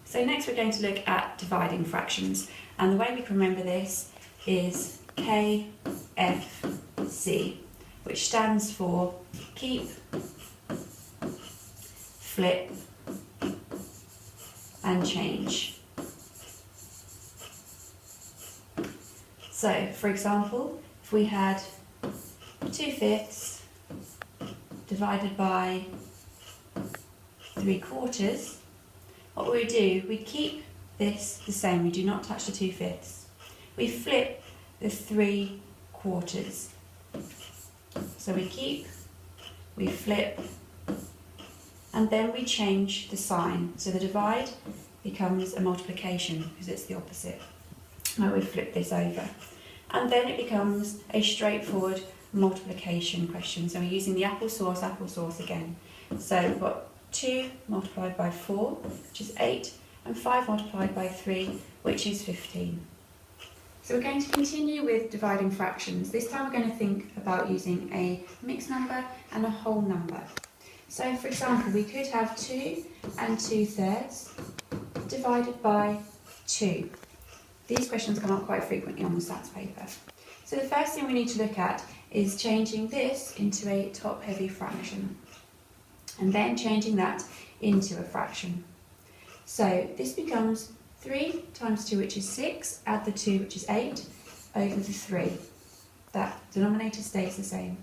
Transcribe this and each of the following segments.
So next we're going to look at dividing fractions, and the way we can remember this is KFC, which stands for keep, flip and change. So for example, if we had 2/5 divided by 3/4, what we do, we keep this the same, we do not touch the 2/5. We flip the 3/4. So we keep, we flip, and then we change the sign. So the divide becomes a multiplication because it's the opposite. Now we flip this over. And then it becomes a straightforward multiplication question. So we're using the applesauce again. So we've got 2 multiplied by 4, which is 8, and 5 multiplied by 3, which is 15. So we're going to continue with dividing fractions. This time we're going to think about using a mixed number and a whole number. So for example, we could have 2 and 2/3 divided by 2. These questions come up quite frequently on the stats paper. So the first thing we need to look at is changing this into a top-heavy fraction, and then changing that into a fraction. So this becomes 3 times 2, which is 6, add the 2, which is 8, over the 3. That denominator stays the same.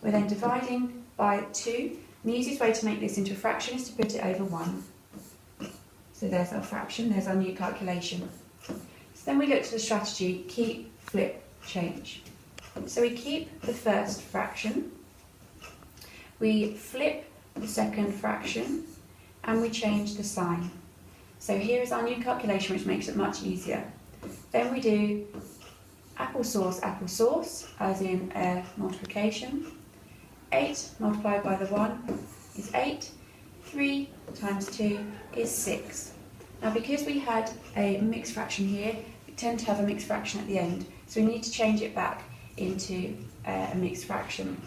We're then dividing by 2, and the easiest way to make this into a fraction is to put it over 1. So there's our fraction, there's our new calculation. So then we look to the strategy, keep, flip, change. So we keep the first fraction, we flip the second fraction, and we change the sign. So here is our new calculation, which makes it much easier. Then we do applesauce, as in multiplication. 8 multiplied by the 1 is 8. 3 times 2 is 6. Now because we had a mixed fraction here, we tend to have a mixed fraction at the end. So we need to change it back into a mixed fraction.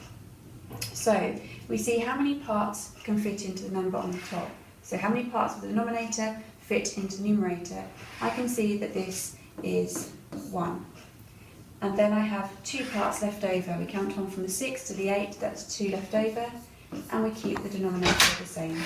So we see how many parts can fit into the number on the top. So how many parts of the denominator fit into the numerator. I can see that this is 1. And then I have 2 parts left over. We count on from the 6 to the 8, that's 2 left over, and we keep the denominator the same.